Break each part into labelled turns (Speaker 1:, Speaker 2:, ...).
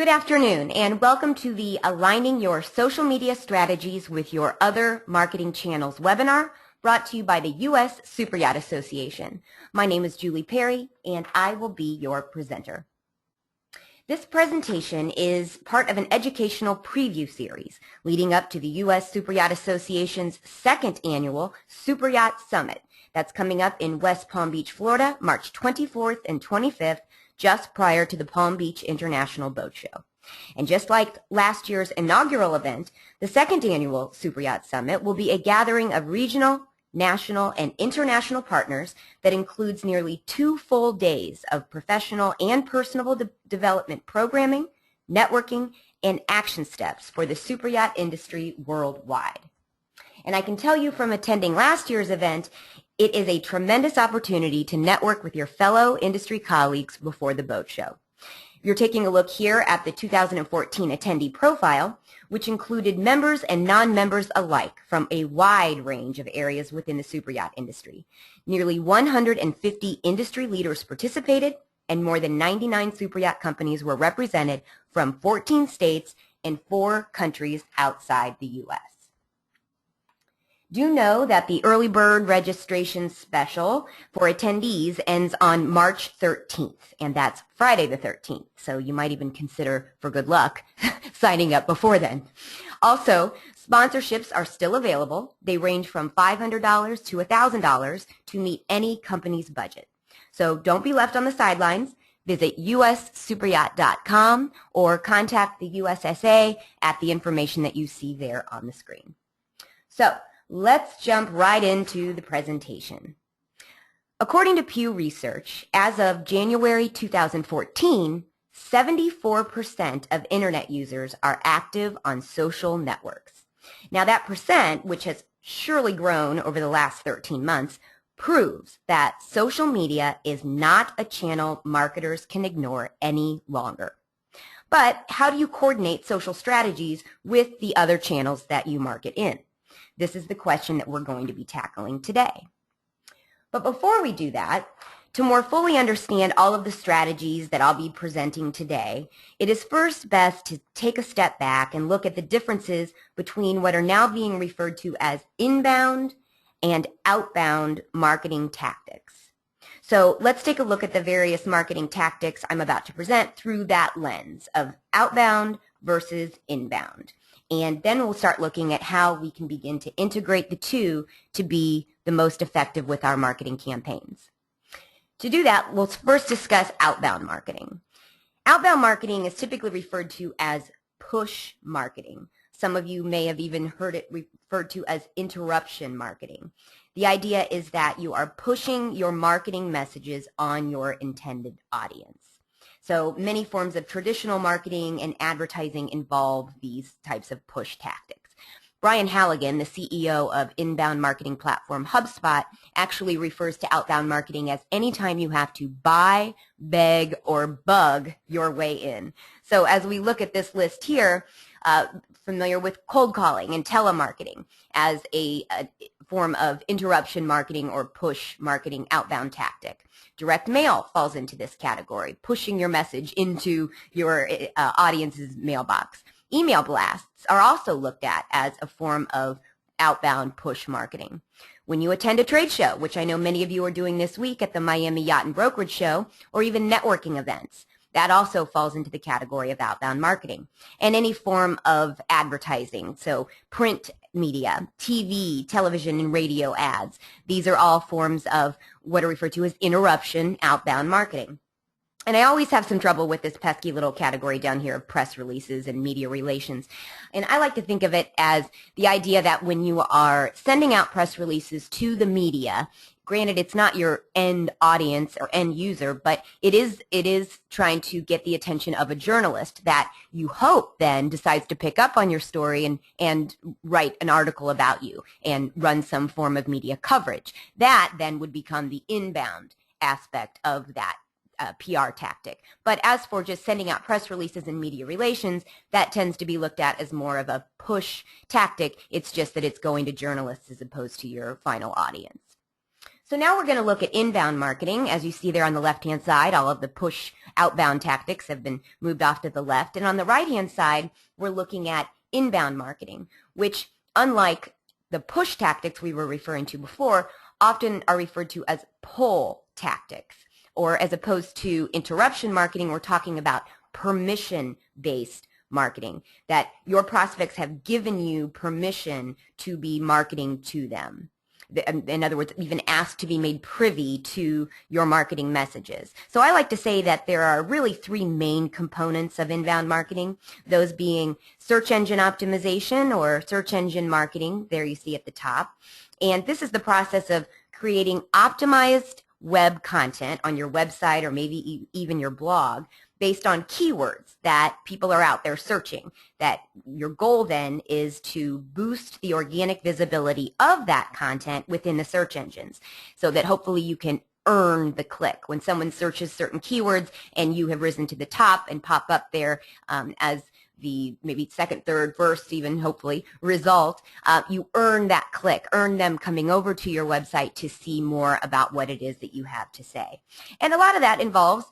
Speaker 1: Good afternoon, and welcome to the Aligning Your Social Media Strategies with Your Other Marketing Channels webinar, brought to you by the US Superyacht Association. My name is Julie Perry, and I will be your presenter. This presentation is part of an educational preview series leading up to the US Superyacht Association's second annual Superyacht Summit. That's coming up in West Palm Beach, Florida, March 24th and 25th, just prior to the Palm Beach International Boat Show. And just like last year's inaugural event, the second annual Superyacht Summit will be a gathering of regional, national, and international partners that includes nearly 2 full days of professional and personal development programming, networking, and action steps for the superyacht industry worldwide. And I can tell you from attending last year's event, it is a tremendous opportunity to network with your fellow industry colleagues before the boat show. You're taking a look here at the 2014 attendee profile, which included members and non-members alike from a wide range of areas within the superyacht industry. Nearly 150 industry leaders participated, and more than 99 superyacht companies were represented from 14 states and 4 countries outside the U.S. Do know that the early bird registration special for attendees ends on March 13th, and that's Friday the 13th, so you might even consider, for good luck, signing up before then. Also, sponsorships are still available. They range from $500 to $1,000 to meet any company's budget. So don't be left on the sidelines. Visit ussuperyacht.com or contact the USSA at the information that you see there on the screen. So, let's jump right into the presentation. According to Pew Research, as of January 2014, 74% of internet users are active on social networks. Now that percent, which has surely grown over the last 13 months, proves that social media is not a channel marketers can ignore any longer. But how do you coordinate social strategies with the other channels that you market in? This is the question that we're going to be tackling today. But before we do that, to more fully understand all of the strategies that I'll be presenting today, it is first best to take a step back and look at the differences between what are now being referred to as inbound and outbound marketing tactics. So let's take a look at the various marketing tactics I'm about to present through that lens of outbound versus inbound. And then we'll start looking at how we can begin to integrate the two to be the most effective with our marketing campaigns. To do that, we'll first discuss outbound marketing. Outbound marketing is typically referred to as push marketing. Some of you may have even heard it referred to as interruption marketing. The idea is that you are pushing your marketing messages on your intended audience. So many forms of traditional marketing and advertising involve these types of push tactics. Brian Halligan, the CEO of inbound marketing platform HubSpot, actually refers to outbound marketing as any time you have to buy, beg, or bug your way in. So as we look at this list here, familiar with cold calling and telemarketing as a form of interruption marketing or push marketing outbound tactic. Direct mail falls into this category, pushing your message into your audience's mailbox. Email blasts are also looked at as a form of outbound push marketing. When you attend a trade show, which I know many of you are doing this week at the Miami Yacht and Brokerage Show, or even networking events, that also falls into the category of outbound marketing. And any form of advertising, so print media, TV, television, and radio ads. These are all forms of what are referred to as interruption outbound marketing. And I always have some trouble with this pesky little category down here of press releases and media relations. And I like to think of it as the idea that when you are sending out press releases to the media, granted, it's not your end audience or end user, but it is trying to get the attention of a journalist that you hope then decides to pick up on your story and write an article about you and run some form of media coverage. That then would become the inbound aspect of that PR tactic. But as for just sending out press releases and media relations, that tends to be looked at as more of a push tactic. It's just that it's going to journalists as opposed to your final audience. So now we're going to look at inbound marketing. As you see there on the left-hand side, all of the push outbound tactics have been moved off to the left. And on the right-hand side, we're looking at inbound marketing, which, unlike the push tactics we were referring to before, often are referred to as pull tactics. Or as opposed to interruption marketing, we're talking about permission-based marketing, that your prospects have given you permission to be marketing to them. In other words, even asked to be made privy to your marketing messages. So I like to say that there are really three main components of inbound marketing, those being search engine optimization or search engine marketing, there you see at the top. And this is the process of creating optimized web content on your website or maybe even your blog based on keywords that people are out there searching. That your goal then is to boost the organic visibility of that content within the search engines so that hopefully you can earn the click. When someone searches certain keywords and you have risen to the top and pop up there as the maybe second, third, first, even hopefully result, you earn that click, earn them coming over to your website to see more about what it is that you have to say. And a lot of that involves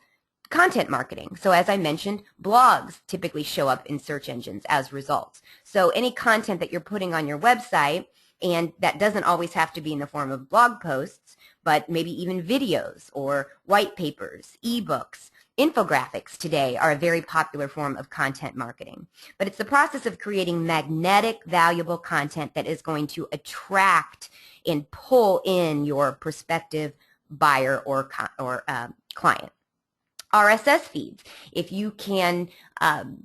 Speaker 1: content marketing. So as I mentioned, blogs typically show up in search engines as results. So any content that you're putting on your website, and that doesn't always have to be in the form of blog posts, but maybe even videos or white papers, ebooks, infographics today are a very popular form of content marketing. But it's the process of creating magnetic, valuable content that is going to attract and pull in your prospective buyer or client. RSS feeds. If you can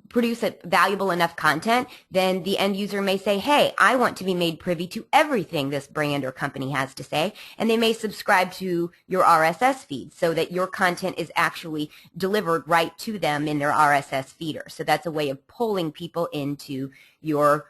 Speaker 1: produce a valuable enough content, then the end user may say, hey, I want to be made privy to everything this brand or company has to say, and they may subscribe to your RSS feed so that your content is actually delivered right to them in their RSS feeder. So that's a way of pulling people into your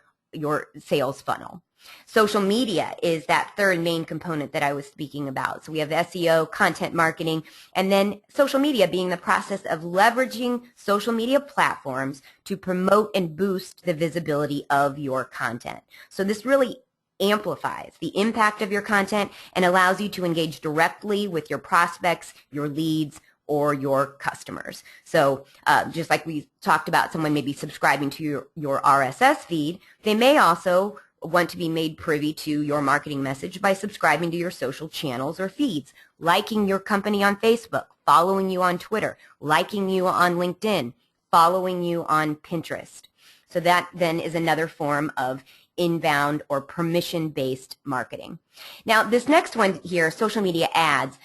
Speaker 1: sales funnel. Social media is that third main component that I was speaking about. So we have SEO, content marketing, and then social media being the process of leveraging social media platforms to promote and boost the visibility of your content. So this really amplifies the impact of your content and allows you to engage directly with your prospects, your leads, or your customers. So just like we talked about someone maybe subscribing to your RSS feed, they may also want to be made privy to your marketing message by subscribing to your social channels or feeds, liking your company on Facebook, following you on Twitter, liking you on LinkedIn, following you on Pinterest. So that then is another form of inbound or permission-based marketing. Now, this next one here, social media ads,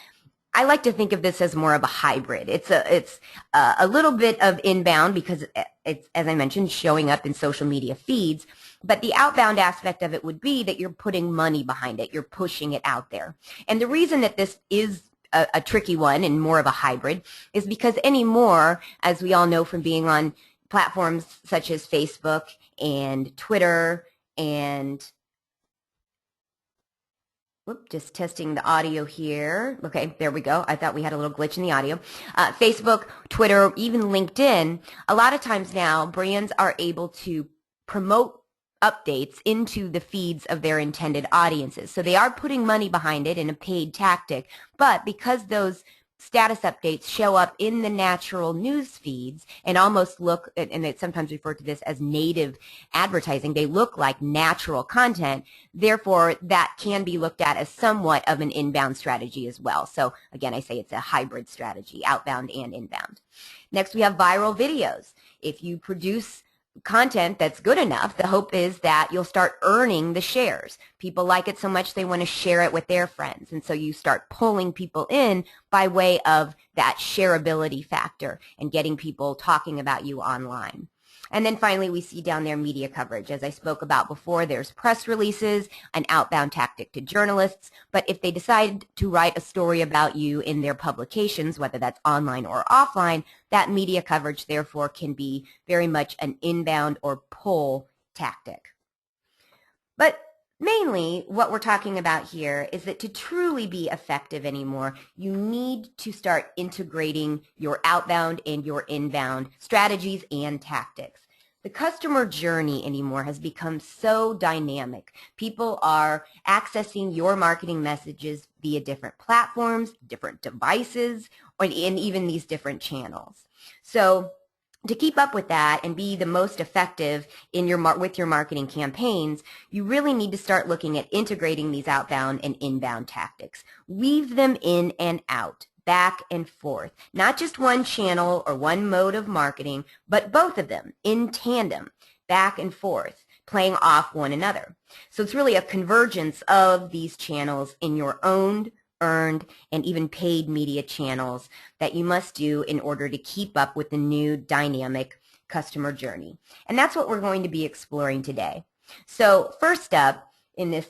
Speaker 1: I like to think of this as more of a hybrid. It's a little bit of inbound because it's, as I mentioned, showing up in social media feeds. But the outbound aspect of it would be that you're putting money behind it. You're pushing it out there. And the reason that this is a tricky one and more of a hybrid is because anymore, as we all know from being on platforms such as Facebook and Twitter and just testing the audio here. Okay, there we go. I thought we had a little glitch in the audio. Facebook, Twitter, even LinkedIn, a lot of times now brands are able to promote updates into the feeds of their intended audiences. So they are putting money behind it in a paid tactic, but because those status updates show up in the natural news feeds and almost look, and they sometimes refer to this as native advertising, they look like natural content, therefore that can be looked at as somewhat of an inbound strategy as well. So again, I say it's a hybrid strategy, outbound and inbound. Next, we have viral videos. If you produce content that's good enough, the hope is that you'll start earning the shares. People like it so much they want to share it with their friends, and so you start pulling people in by way of that shareability factor and getting people talking about you online. And then finally, we see down there media coverage. As I spoke about before, there's press releases, an outbound tactic to journalists, but if they decide to write a story about you in their publications, whether that's online or offline, that media coverage, therefore, can be very much an inbound or pull tactic. But mainly, what we're talking about here is that to truly be effective anymore, you need to start integrating your outbound and your inbound strategies and tactics. The customer journey anymore has become so dynamic. People are accessing your marketing messages via different platforms, different devices, or in even these different channels. So to keep up with that and be the most effective in with your marketing campaigns, you really need to start looking at integrating these outbound and inbound tactics. Weave them in and out, back and forth, not just one channel or one mode of marketing, but both of them in tandem, back and forth, playing off one another. So it's really a convergence of these channels in your owned, earned, and even paid media channels that you must do in order to keep up with the new dynamic customer journey. And that's what we're going to be exploring today. So first up in this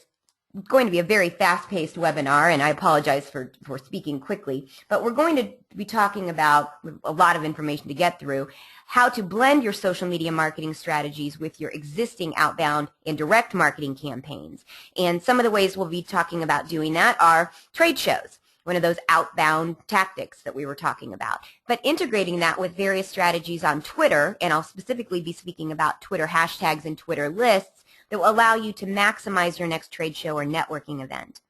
Speaker 1: going to be a very fast-paced webinar, and I apologize for speaking quickly, but we're going to be talking about a lot of information to get through, how to blend your social media marketing strategies with your existing outbound and direct marketing campaigns. And some of the ways we'll be talking about doing that are trade shows, one of those outbound tactics that we were talking about, but integrating that with various strategies on Twitter, and I'll specifically be speaking about Twitter hashtags and Twitter lists that will allow you to maximize your next trade show or networking event.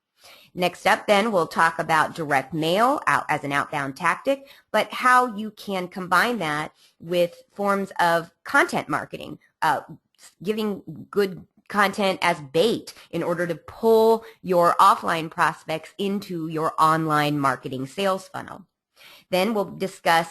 Speaker 1: Next up then, we'll talk about direct mail as an outbound tactic, but how you can combine that with forms of content marketing, giving good content as bait in order to pull your offline prospects into your online marketing sales funnel. Then we'll discuss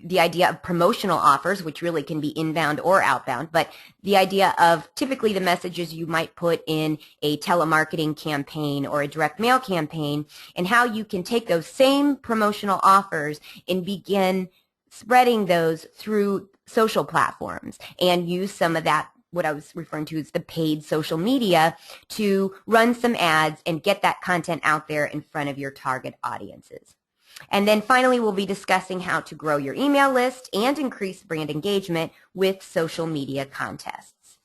Speaker 1: the idea of promotional offers, which really can be inbound or outbound, but the idea of typically the messages you might put in a telemarketing campaign or a direct mail campaign, and how you can take those same promotional offers and begin spreading those through social platforms and use some of that, what I was referring to as the paid social media, to run some ads and get that content out there in front of your target audiences. And then finally, we'll be discussing how to grow your email list and increase brand engagement with social media contests.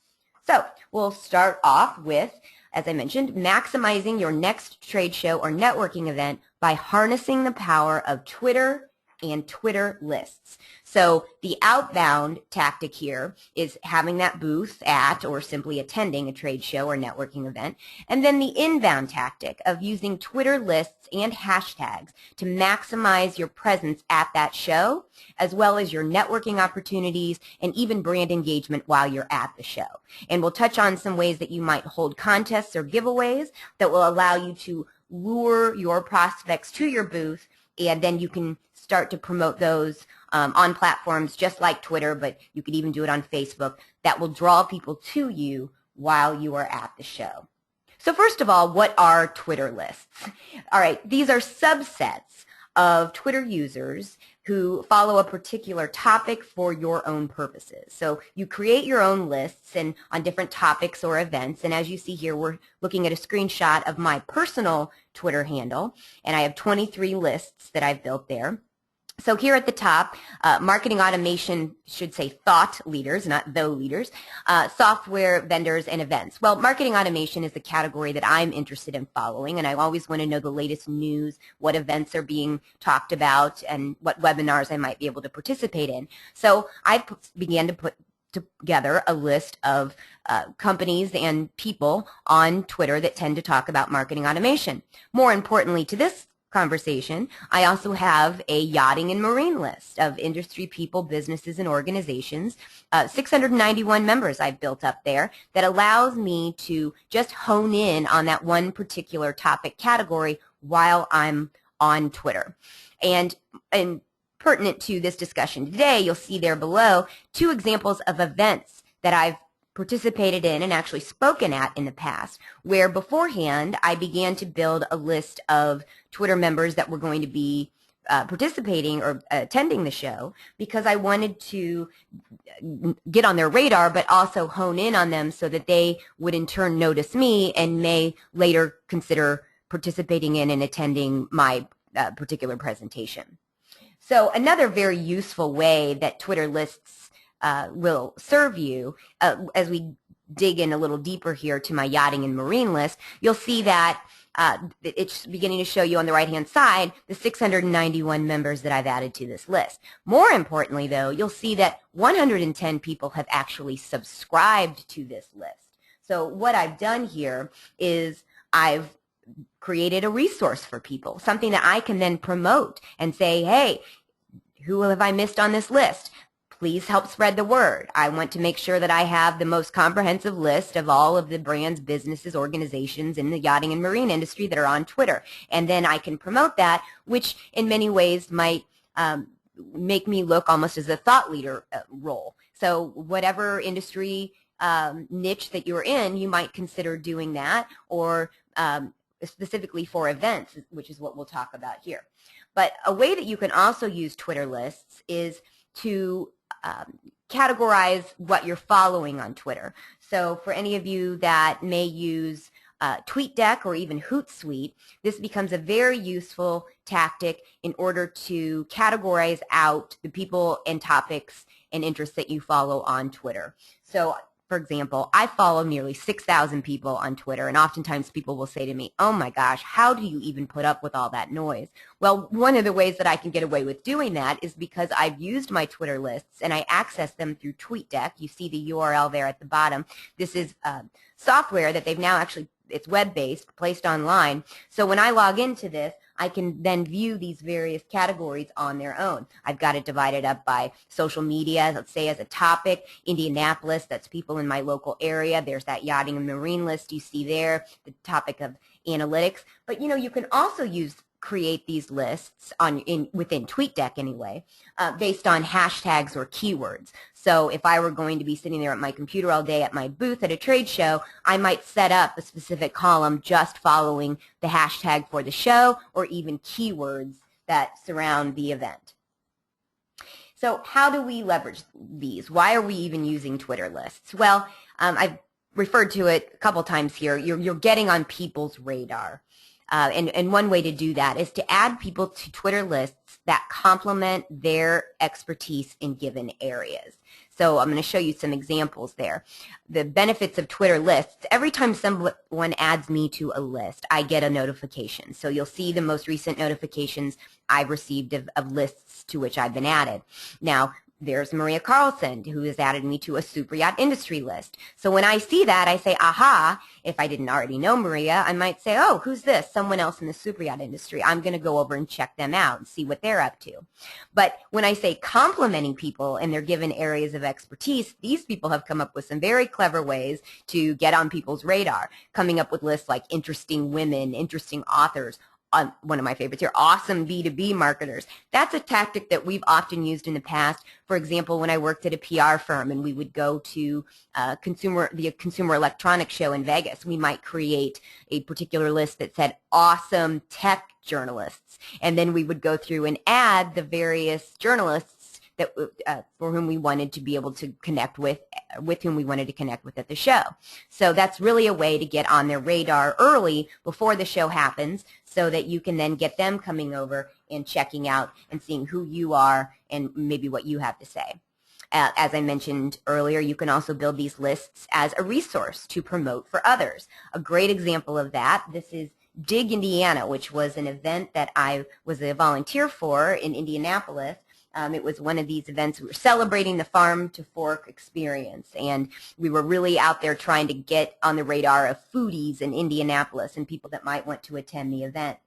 Speaker 1: So we'll start off with, as I mentioned, maximizing your next trade show or networking event by harnessing the power of Twitter and Twitter lists. So the outbound tactic here is having that booth at or simply attending a trade show or networking event. And then the inbound tactic of using Twitter lists and hashtags to maximize your presence at that show, as well as your networking opportunities and even brand engagement while you're at the show. And we'll touch on some ways that you might hold contests or giveaways that will allow you to lure your prospects to your booth, and then you can start to promote those on platforms just like Twitter, but you could even do it on Facebook, that will draw people to you while you are at the show. So first of all, what are Twitter lists? All right, these are subsets of Twitter users who follow a particular topic for your own purposes. So you create your own lists and on different topics or events, and as you see here, we're looking at a screenshot of my personal Twitter handle, and I have 23 lists that I've built there. So here at the top, marketing automation should say thought leaders, not though leaders, software vendors and events. Well, marketing automation is the category that I'm interested in following, and I always want to know the latest news, what events are being talked about, and what webinars I might be able to participate in. So I began to put together a list of companies and people on Twitter that tend to talk about marketing automation. More importantly to this conversation, I also have a yachting and marine list of industry people, businesses, and organizations, 691 members I've built up there, that allows me to just hone in on that one particular topic category while I'm on Twitter. And pertinent to this discussion today, you'll see there below 2 examples of events that I've participated in and actually spoken at in the past, where beforehand I began to build a list of Twitter members that were going to be participating or attending the show, because I wanted to get on their radar but also hone in on them so that they would in turn notice me and may later consider participating in and attending my particular presentation. So another very useful way that Twitter lists will serve you, as we dig in a little deeper here to my yachting and marine list, you'll see that it's beginning to show you on the right-hand side the 691 members that I've added to this list. More importantly, though, you'll see that 110 people have actually subscribed to this list. So what I've done here is I've created a resource for people, something that I can then promote and say, hey, who have I missed on this list? Please help spread the word. I want to make sure that I have the most comprehensive list of all of the brands, businesses, organizations in the yachting and marine industry that are on Twitter. And then I can promote that, which in many ways might make me look almost as a thought leader role. So whatever industry niche that you're in, you might consider doing that, or specifically for events, which is what we'll talk about here. But a way that you can also use Twitter lists is to categorize what you're following on Twitter. So for any of you that may use TweetDeck or even Hootsuite, this becomes a very useful tactic in order to categorize out the people and topics and interests that you follow on Twitter. So for example, I follow nearly 6,000 people on Twitter, and oftentimes people will say to me, oh my gosh, how do you even put up with all that noise? Well, one of the ways that I can get away with doing that is because I've used my Twitter lists and I access them through TweetDeck. You see the URL there at the bottom. This is software that they've now actually, it's web-based, placed online. So when I log into this, I can then view these various categories on their own. I've got it divided up by social media, let's say as a topic. Indianapolis, that's people in my local area. There's that yachting and marine list you see there, the topic of analytics. But you know, you can also create these lists within TweetDeck anyway, based on hashtags or keywords. So if I were going to be sitting there at my computer all day at my booth at a trade show, I might set up a specific column just following the hashtag for the show or even keywords that surround the event. So how do we leverage these? Why are we even using Twitter lists? Well, I've referred to it a couple times here. You're getting on people's radar. And one way to do that is to add people to Twitter lists that complement their expertise in given areas. So I'm going to show you some examples there. The benefits of Twitter lists: every time someone adds me to a list, I get a notification. So you'll see the most recent notifications I've received of lists to which I've been added. Now, there's Maria Carlson, who has added me to a super yacht industry list. So when I see that, I say, aha. If I didn't already know Maria, I might say, oh, who's this? Someone else in the super yacht industry. I'm going to go over and check them out and see what they're up to. But when I say complimenting people in their given areas of expertise, these people have come up with some very clever ways to get on people's radar, coming up with lists like interesting women, interesting authors. One of my favorites here, awesome B2B marketers. That's a tactic that we've often used in the past. For example, when I worked at a PR firm and we would go to the Consumer Electronics Show in Vegas, we might create a particular list that said awesome tech journalists. And then we would go through and add the various journalists that for whom we wanted to be able to connect with whom we wanted to connect with at the show. So that's really a way to get on their radar early before the show happens, so that you can then get them coming over and checking out and seeing who you are and maybe what you have to say. As I mentioned earlier, you can also build these lists as a resource to promote for others. A great example of that, this is Dig Indiana, which was an event that I was a volunteer for in Indianapolis. It was one of these events. We were celebrating the farm to fork experience, and we were really out there trying to get on the radar of foodies in Indianapolis and people that might want to attend the event.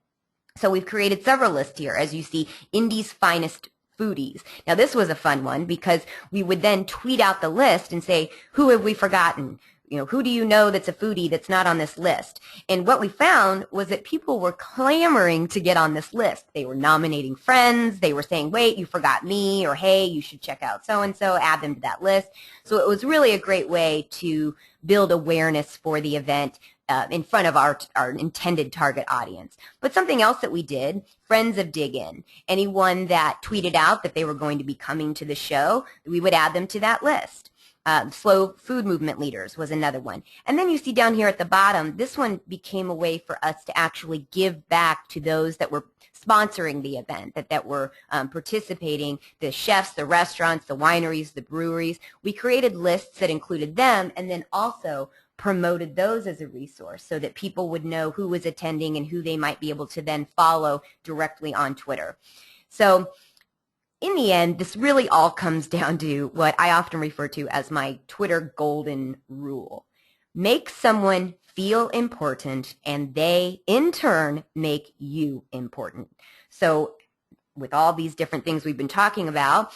Speaker 1: So we've created several lists here, as you see, Indy's finest foodies. Now this was a fun one because we would then tweet out the list and say, who have we forgotten? You know, who do you know that's a foodie that's not on this list? And what we found was that people were clamoring to get on this list. They were nominating friends. They were saying, wait, you forgot me, or hey, you should check out so-and-so, add them to that list. So it was really a great way to build awareness for the event in front of our intended target audience. But something else that we did, friends of Dig In. Anyone that tweeted out that they were going to be coming to the show, we would add them to that list. Slow food movement leaders was another one. And then you see down here at the bottom, this one became a way for us to actually give back to those that were sponsoring the event, that were participating, the chefs, the restaurants, the wineries, the breweries. We created lists that included them and then also promoted those as a resource so that people would know who was attending and who they might be able to then follow directly on Twitter. So in the end, this really all comes down to what I often refer to as my Twitter golden rule. Make someone feel important, and they, in turn, make you important. So with all these different things we've been talking about,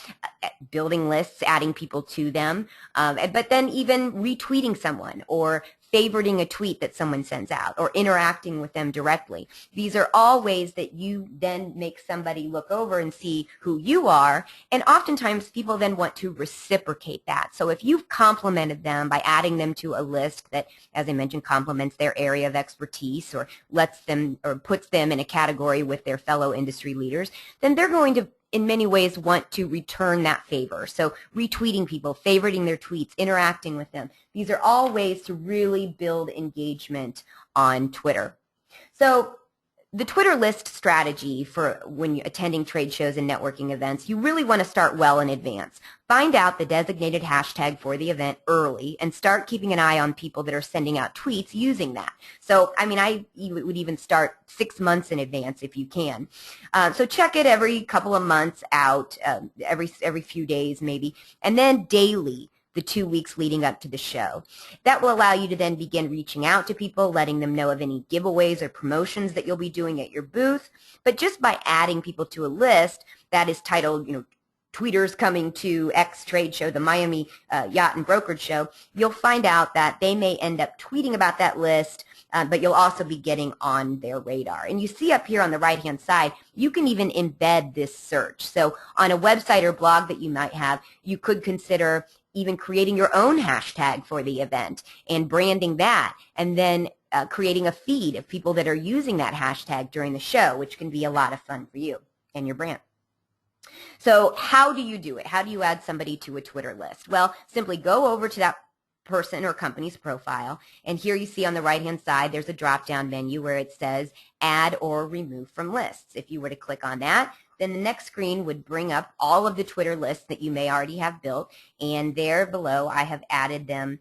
Speaker 1: building lists, adding people to them, but then even retweeting someone or favoriting a tweet that someone sends out or interacting with them directly. These are all ways that you then make somebody look over and see who you are, and oftentimes people then want to reciprocate that. So if you've complimented them by adding them to a list that, as I mentioned, complements their area of expertise or lets them or puts them in a category with their fellow industry leaders, then they're going to in many ways want to return that favor. So retweeting people, favoriting their tweets, interacting with them. These are all ways to really build engagement on Twitter. So the Twitter list strategy for when you're attending trade shows and networking events, you really want to start well in advance. Find out the designated hashtag for the event early and start keeping an eye on people that are sending out tweets using that. So, I mean, I would even start 6 months in advance if you can. So check it every couple of months out, every few days maybe, and then daily, the 2 weeks leading up to the show. That will allow you to then begin reaching out to people, letting them know of any giveaways or promotions that you'll be doing at your booth. But just by adding people to a list that is titled, tweeters coming to X trade show, the Miami Yacht and Brokerage Show, you'll find out that they may end up tweeting about that list, but you'll also be getting on their radar. And you see up here on the right-hand side, you can even embed this search. So on a website or blog that you might have, you could consider even creating your own hashtag for the event and branding that, and then creating a feed of people that are using that hashtag during the show, which can be a lot of fun for you and your brand. So how do you do it? How do you add somebody to a Twitter list? Well, simply go over to that person or company's profile, and here you see on the right-hand side there's a drop-down menu where it says add or remove from lists. If you were to click on that, then the next screen would bring up all of the Twitter lists that you may already have built, and there below I have added them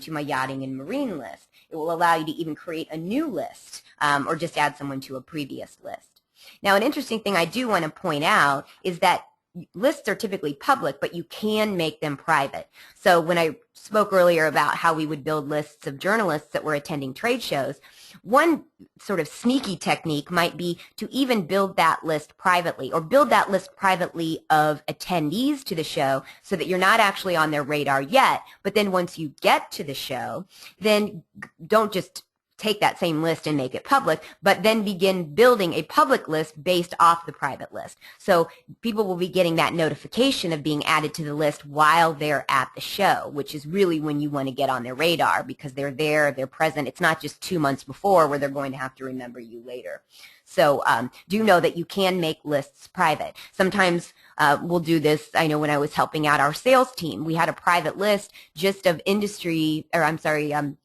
Speaker 1: to my yachting and marine list. It will allow you to even create a new list or just add someone to a previous list. Now, an interesting thing I do want to point out is that lists are typically public, but you can make them private. So when I spoke earlier about how we would build lists of journalists that were attending trade shows, one sort of sneaky technique might be to even build that list privately, or build that list privately of attendees to the show so that you're not actually on their radar yet, but then once you get to the show, then don't just take that same list and make it public, but then begin building a public list based off the private list. So people will be getting that notification of being added to the list while they're at the show, which is really when you want to get on their radar because they're there, they're present. It's not just 2 months before where they're going to have to remember you later. So do know that you can make lists private. Sometimes we'll do this. I know when I was helping out our sales team, we had a private list just of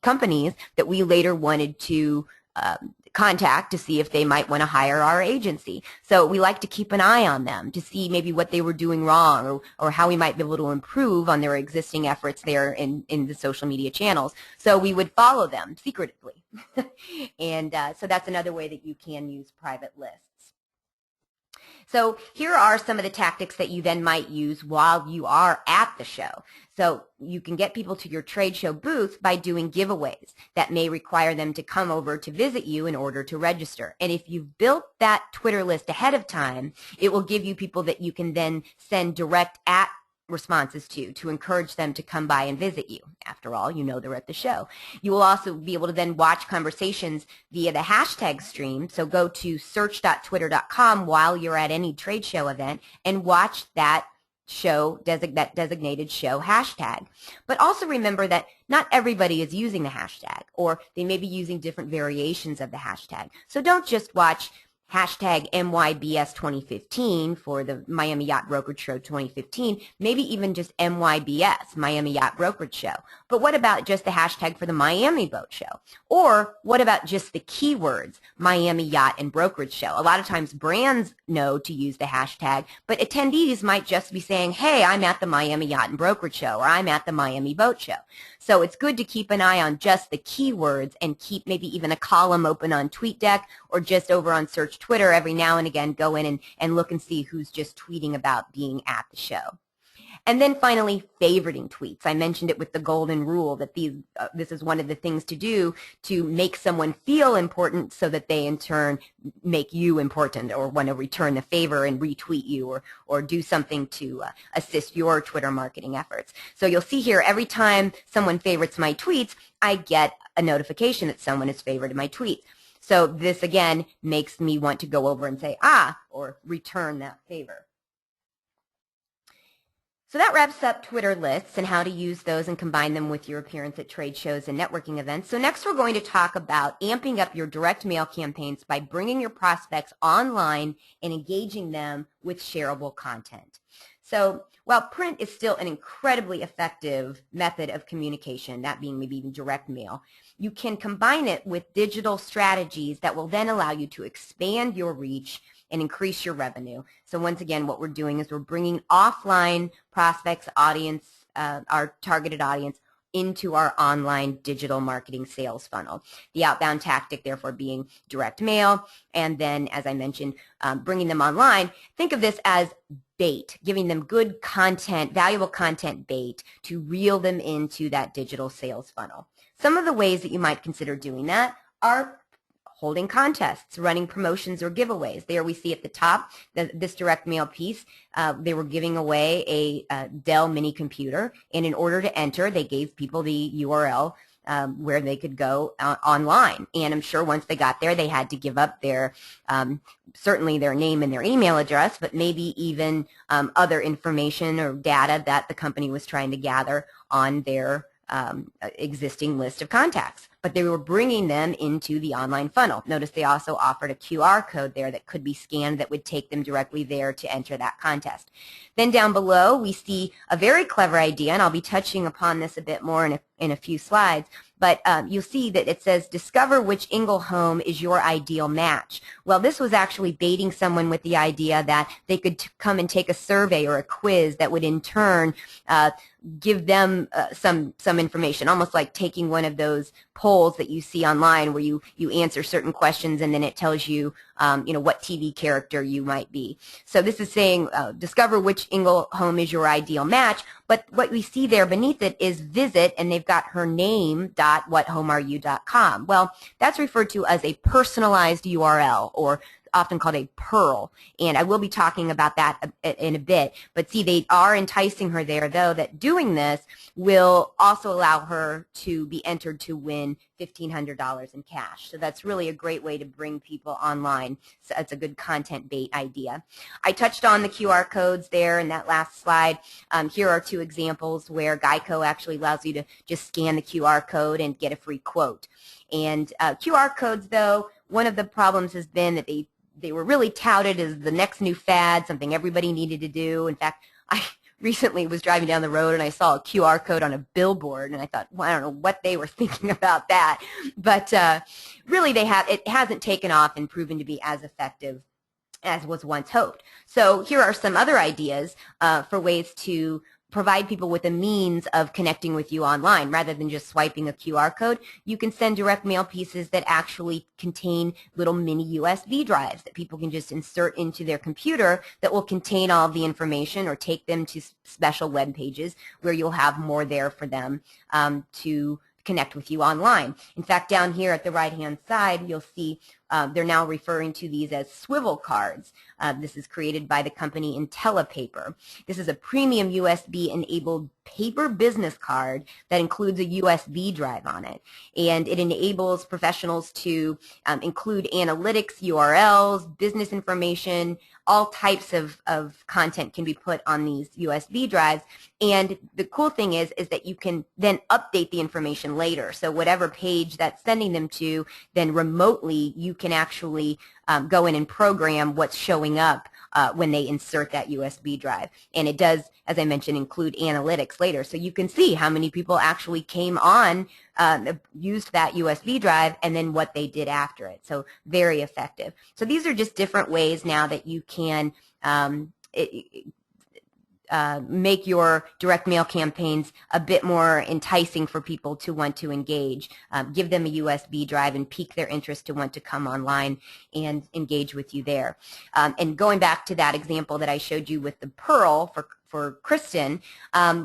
Speaker 1: companies that we later wanted to contact to see if they might want to hire our agency. So we like to keep an eye on them to see maybe what they were doing wrong or how we might be able to improve on their existing efforts there in the social media channels. So we would follow them secretly. And so that's another way that you can use private lists. So here are some of the tactics that you then might use while you are at the show. So you can get people to your trade show booth by doing giveaways that may require them to come over to visit you in order to register. And if you've built that Twitter list ahead of time, it will give you people that you can then send direct responses to encourage them to come by and visit you. After all, you know they're at the show. You will also be able to then watch conversations via the hashtag stream. So go to search.twitter.com while you're at any trade show event and watch that that designated show hashtag. But also remember that not everybody is using the hashtag, or they may be using different variations of the hashtag. So don't just watch hashtag MYBS 2015 for the Miami Yacht Brokerage Show 2015, maybe even just MYBS, Miami Yacht Brokerage Show. But what about just the hashtag for the Miami Boat Show? Or what about just the keywords, Miami Yacht and Brokerage Show? A lot of times brands know to use the hashtag, but attendees might just be saying, hey, I'm at the Miami Yacht and Brokerage Show, or I'm at the Miami Boat Show. So it's good to keep an eye on just the keywords and keep maybe even a column open on TweetDeck or just over on Search Twitter every now and again, go in and look and see who's just tweeting about being at the show. And then finally, favoriting tweets. I mentioned it with the golden rule that this is one of the things to do to make someone feel important so that they in turn make you important or want to return the favor and retweet you or do something to assist your Twitter marketing efforts. So you'll see here every time someone favorites my tweets, I get a notification that someone has favorited my tweets. So this again makes me want to go over and say, or return that favor. So that wraps up Twitter lists and how to use those and combine them with your appearance at trade shows and networking events. So next we're going to talk about amping up your direct mail campaigns by bringing your prospects online and engaging them with shareable content. So while print is still an incredibly effective method of communication, that being maybe even direct mail, you can combine it with digital strategies that will then allow you to expand your reach and increase your revenue. So once again, what we're doing is we're bringing offline prospects, audience, our targeted audience, into our online digital marketing sales funnel. The outbound tactic, therefore, being direct mail, and then, as I mentioned, bringing them online. Think of this as bait, giving them good content, valuable content bait to reel them into that digital sales funnel. Some of the ways that you might consider doing that are holding contests, running promotions or giveaways. There we see at the top, this direct mail piece, they were giving away a Dell mini computer, and in order to enter, they gave people the URL where they could go online. And I'm sure once they got there, they had to give up their, certainly their name and their email address, but maybe even other information or data that the company was trying to gather on their existing list of contacts. But they were bringing them into the online funnel. Notice they also offered a QR code there that could be scanned that would take them directly there to enter that contest. Then down below, we see a very clever idea, and I'll be touching upon this a bit more in a few slides, but you'll see that it says, discover which Ingle home is your ideal match. Well, this was actually baiting someone with the idea that they could come and take a survey or a quiz that would in turn give them some information, almost like taking one of those polls that you see online where you answer certain questions and then it tells you, what TV character you might be. So this is saying discover which Ingle home is your ideal match, but what we see there beneath it is visit, and they've got her name.whathomeareyou.com. Well, that's referred to as a personalized URL, or often called a PURL, and I will be talking about that in a bit. But see, they are enticing her there, though, that doing this will also allow her to be entered to win $1,500 in cash. So that's really a great way to bring people online. So that's a good content bait idea. I touched on the QR codes there in that last slide. Here are two examples where Geico actually allows you to just scan the QR code and get a free quote. And QR codes, though, one of the problems has been that they were really touted as the next new fad, something everybody needed to do. In fact, I recently was driving down the road and I saw a QR code on a billboard, and I thought, well, I don't know what they were thinking about that. But really, it hasn't taken off and proven to be as effective as was once hoped. So here are some other ideas for ways to provide people with a means of connecting with you online. Rather than just swiping a QR code, you can send direct mail pieces that actually contain little mini USB drives that people can just insert into their computer that will contain all of the information, or take them to special web pages where you'll have more there for them to connect with you online. In fact, down here at the right-hand side, you'll see they're now referring to these as swivel cards. This is created by the company IntelliPaper. This is a premium USB-enabled paper business card that includes a USB drive on it. And it enables professionals to include analytics, URLs, business information, all types of content can be put on these USB drives. And the cool thing is that you can then update the information later. So whatever page that's sending them to, then remotely you can actually go in and program what's showing up when they insert that USB drive. And it does, as I mentioned, include analytics later. So you can see how many people actually came on, used that USB drive, and then what they did after it. So very effective. So these are just different ways now that you can make your direct mail campaigns a bit more enticing for people to want to engage. Give them a USB drive and pique their interest to want to come online and engage with you there. And going back to that example that I showed you with the pearl for Kristen,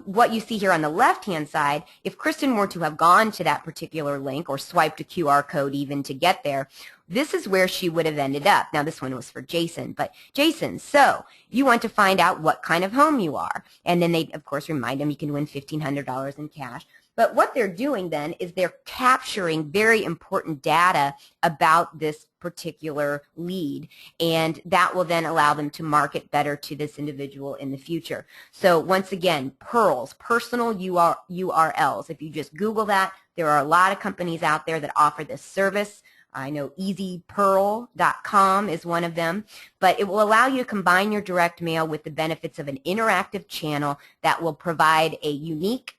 Speaker 1: what you see here on the left-hand side, if Kristen were to have gone to that particular link or swiped a QR code even to get there, this is where she would have ended up. Now, this one was for Jason, but Jason, so you want to find out what kind of home you are. And then they, of course, remind them you can win $1,500 in cash. But what they're doing then is they're capturing very important data about this particular lead, and that will then allow them to market better to this individual in the future. So once again, pearls, personal URLs. If you just Google that, there are a lot of companies out there that offer this service. I know easypearl.com is one of them, but it will allow you to combine your direct mail with the benefits of an interactive channel that will provide a unique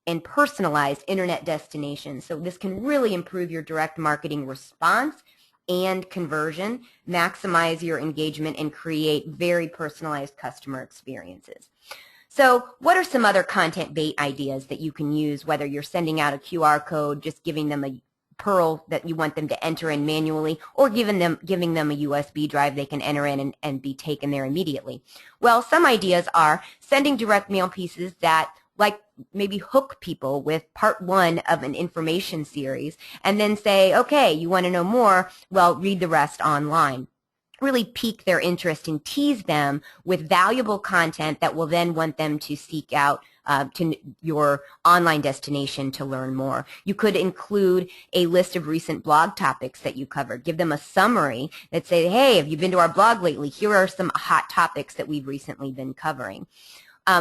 Speaker 1: and personalized internet destination. So this can really improve your direct marketing response and conversion, maximize your engagement, and create very personalized customer experiences. So what are some other content bait ideas that you can use, whether you're sending out a QR code, just giving them a pearl that you want them to enter in manually, or giving them a USB drive they can enter in and be taken there immediately? Well, some ideas are sending direct mail pieces that maybe hook people with part 1 of an information series and then say, okay, you want to know more? Well, read the rest online. Really pique their interest and tease them with valuable content that will then want them to seek out to your online destination to learn more. You could include a list of recent blog topics that you covered. Give them a summary that say, hey, have you been to our blog lately? Here are some hot topics that we've recently been covering.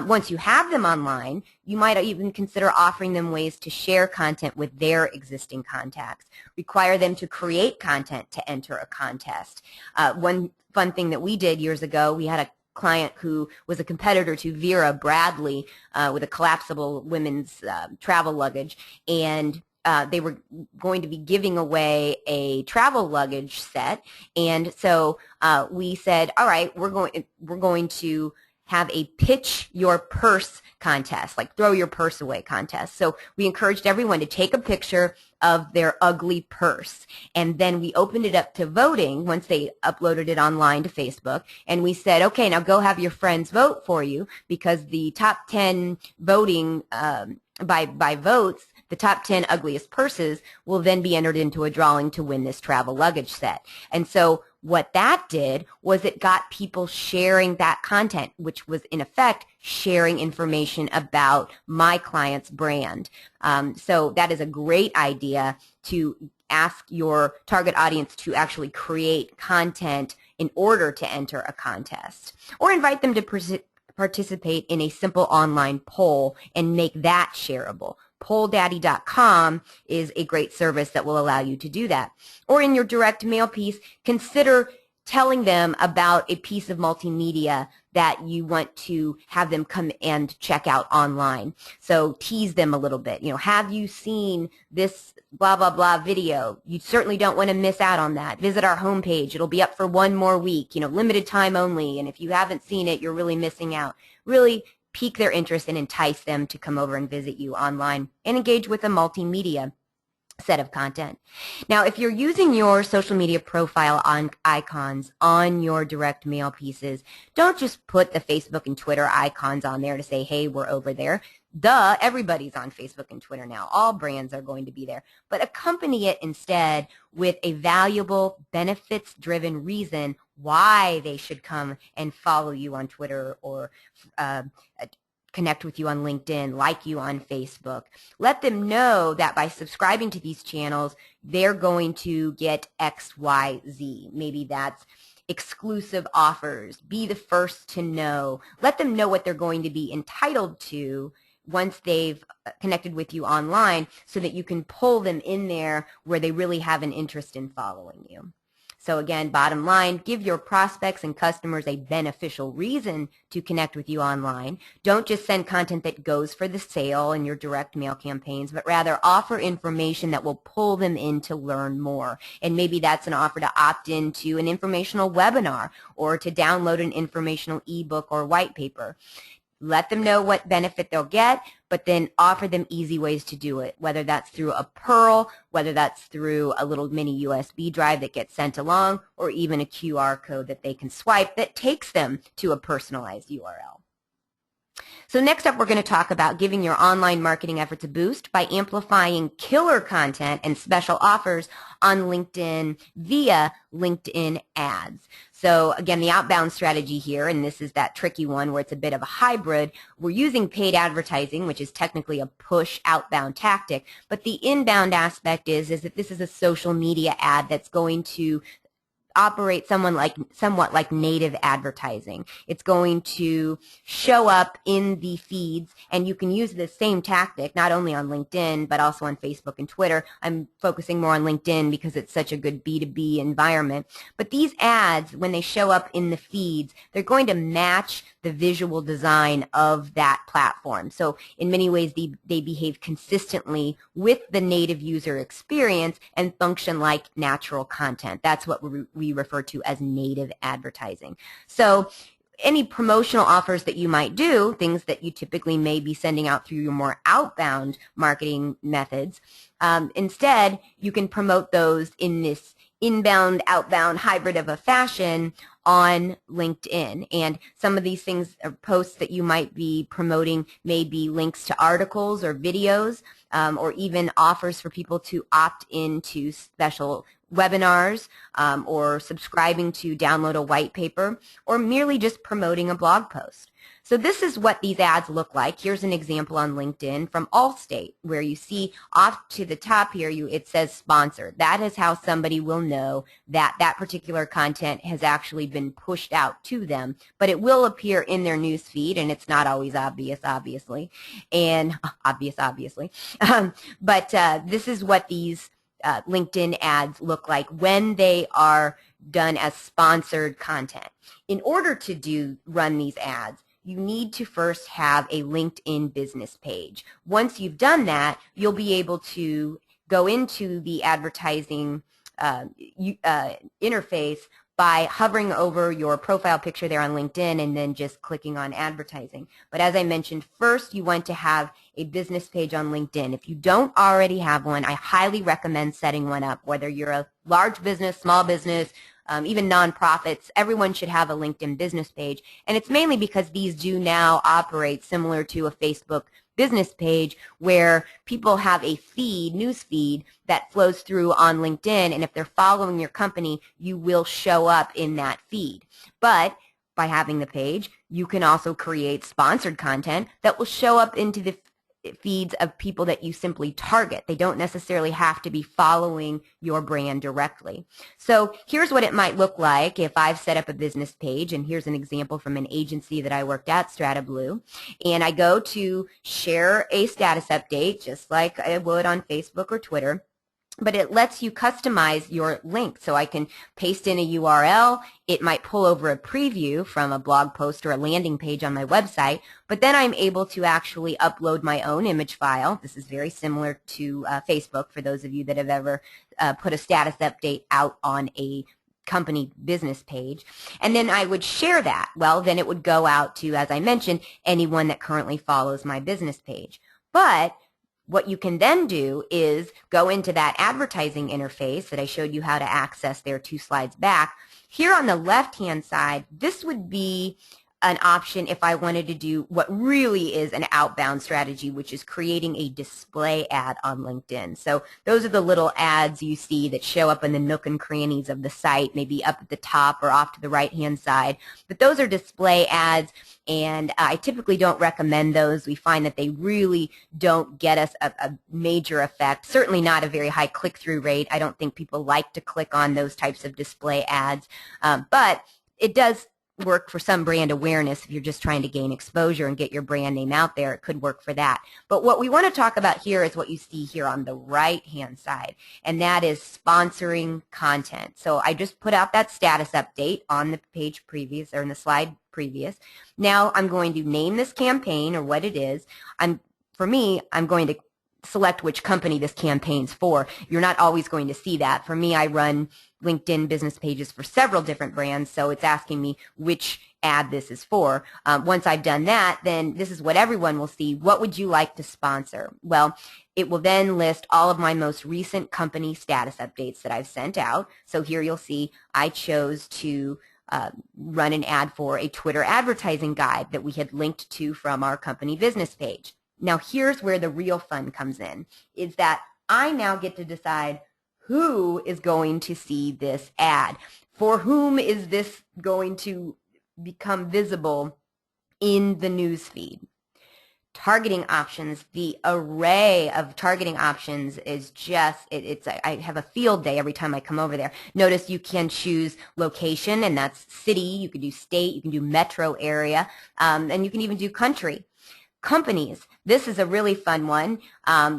Speaker 1: Once you have them online, you might even consider offering them ways to share content with their existing contacts. Require them to create content to enter a contest. One fun thing that we did years ago, we had a client who was a competitor to Vera Bradley with a collapsible women's travel luggage, and they were going to be giving away a travel luggage set, and so we said, all right, we're going to have a pitch your purse contest, like throw your purse away contest. So we encouraged everyone to take a picture of their ugly purse, and then we opened it up to voting once they uploaded it online to Facebook, and we said, okay, now go have your friends vote for you, because the top 10 voting by votes, the top 10 ugliest purses will then be entered into a drawing to win this travel luggage set. And so what that did was it got people sharing that content, which was in effect sharing information about my client's brand. So that is a great idea, to ask your target audience to actually create content in order to enter a contest, or invite them to participate in a simple online poll and make that shareable. PollDaddy.com is a great service that will allow you to do that. Or in your direct mail piece, consider telling them about a piece of multimedia that you want to have them come and check out online. So tease them a little bit. You know, have you seen this blah, blah, blah video? You certainly don't want to miss out on that. Visit our homepage. It'll be up for 1 more week, you know, limited time only. And if you haven't seen it, you're really missing out. Really pique their interest and entice them to come over and visit you online and engage with a multimedia set of content. Now, if you're using your social media profile icons on your direct mail pieces, don't just put the Facebook and Twitter icons on there to say, hey, we're over there. Duh, everybody's on Facebook and Twitter now. All brands are going to be there. But accompany it instead with a valuable, benefits-driven reason why they should come and follow you on Twitter, or connect with you on LinkedIn, like you on Facebook. Let them know that by subscribing to these channels, they're going to get X, Y, Z. Maybe that's exclusive offers, be the first to know. Let them know what they're going to be entitled to once they've connected with you online so that you can pull them in there where they really have an interest in following you. So again, bottom line, give your prospects and customers a beneficial reason to connect with you online. Don't just send content that goes for the sale in your direct mail campaigns, but rather offer information that will pull them in to learn more. And maybe that's an offer to opt into an informational webinar or to download an informational ebook or white paper. Let them know what benefit they'll get, but then offer them easy ways to do it, whether that's through a Pearl, whether that's through a little mini USB drive that gets sent along, or even a QR code that they can swipe that takes them to a personalized URL. So next up, we're going to talk about giving your online marketing efforts a boost by amplifying killer content and special offers on LinkedIn via LinkedIn ads. So again, the outbound strategy here, and this is that tricky one where it's a bit of a hybrid, we're using paid advertising, which is technically a push outbound tactic, but the inbound aspect is that this is a social media ad that's going to operate somewhat like native advertising. It's going to show up in the feeds, and you can use the same tactic not only on LinkedIn but also on Facebook and Twitter. I'm focusing more on LinkedIn because it's such a good B2B environment. But these ads, when they show up in the feeds, they're going to match the visual design of that platform. So in many ways, they behave consistently with the native user experience and function like natural content. That's what we refer to as native advertising. So any promotional offers that you might do, things that you typically may be sending out through your more outbound marketing methods, instead you can promote those in this inbound, outbound hybrid of a fashion on LinkedIn. And some of these things or posts that you might be promoting may be links to articles or videos, or even offers for people to opt into special webinars, or subscribing to download a white paper, or merely just promoting a blog post. So this is what these ads look like. Here's an example on LinkedIn from Allstate, where you see off to the top here, it says sponsored. That is how somebody will know that that particular content has actually been pushed out to them, but it will appear in their news feed, and it's not always obvious, obviously, and obviously. But this is what these LinkedIn ads look like when they are done as sponsored content. In order to run these ads, you need to first have a LinkedIn business page. Once you've done that, you'll be able to go into the advertising interface by hovering over your profile picture there on LinkedIn and then just clicking on advertising. But as I mentioned, first you want to have a business page on LinkedIn. If you don't already have one, I highly recommend setting one up. Whether you're a large business, small business, even nonprofits, everyone should have a LinkedIn business page. And it's mainly because these do now operate similar to a Facebook business page, where people have a feed, news feed, that flows through on LinkedIn, and if they're following your company, you will show up in that feed. But by having the page, you can also create sponsored content that will show up into the feeds of people that you simply target. They don't necessarily have to be following your brand directly. So here's what it might look like if I've set up a business page, and here's an example from an agency that I worked at, StrataBlue, and I go to share a status update just like I would on Facebook or Twitter. But it lets you customize your link. So I can paste in a URL. It might pull over a preview from a blog post or a landing page on my website, but then I'm able to actually upload my own image file. This is very similar to Facebook for those of you that have ever put a status update out on a company business page, and then I would share that. Well, then it would go out to, as I mentioned, anyone that currently follows my business page. But what you can then do is go into that advertising interface that I showed you how to access there 2 slides back. Here on the left-hand side, this would be an option if I wanted to do what really is an outbound strategy, which is creating a display ad on LinkedIn. So those are the little ads you see that show up in the nook and crannies of the site, maybe up at the top or off to the right-hand side. But those are display ads, and I typically don't recommend those. We find that they really don't get us a major effect, certainly not a very high click-through rate. I don't think people like to click on those types of display ads, but it does work for some brand awareness. If you're just trying to gain exposure and get your brand name out there, it could work for that. But what we want to talk about here is what you see here on the right-hand side, and that is sponsoring content. So I just put out that status update on the page previous, or in the slide previous. Now I'm going to name this campaign or what it is. For me, I'm going to select which company this campaign's for. You're not always going to see that. For me, I run LinkedIn business pages for several different brands, so it's asking me which ad this is for. Once I've done that, then this is what everyone will see. What would you like to sponsor? Well, it will then list all of my most recent company status updates that I've sent out. So here you'll see I chose to run an ad for a Twitter advertising guide that we had linked to from our company business page. Now here's where the real fun comes in, is that I now get to decide who is going to see this ad. For whom is this going to become visible in the news feed? Targeting options, the array of targeting options is just, I have a field day every time I come over there. Notice you can choose location, and that's city. You can do state, you can do metro area, and you can even do country. Companies, this is a really fun one.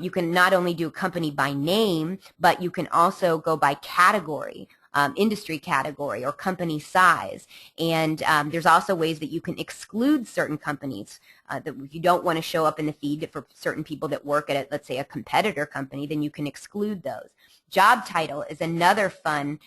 Speaker 1: You can not only do a company by name, but you can also go by category, industry category, or company size. And there's also ways that you can exclude certain companies that if you don't want to show up in the feed for certain people that work at, let's say, a competitor company, then you can exclude those. Job title is another fun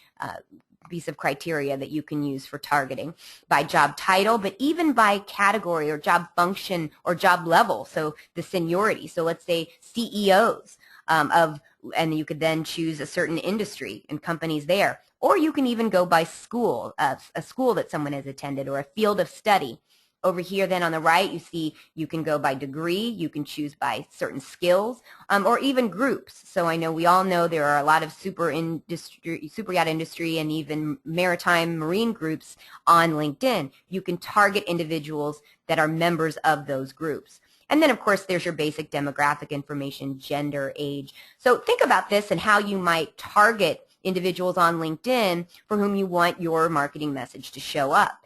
Speaker 1: piece of criteria that you can use for targeting by job title, but even by category or job function or job level, so the seniority. So let's say CEOs and you could then choose a certain industry and companies there. Or you can even go by school, a school that someone has attended, or a field of study. Over here then on the right, you see you can go by degree, you can choose by certain skills, or even groups. So I know we all know there are a lot of super yacht industry and even maritime marine groups on LinkedIn. You can target individuals that are members of those groups. And then, of course, there's your basic demographic information, gender, age. So think about this and how you might target individuals on LinkedIn for whom you want your marketing message to show up.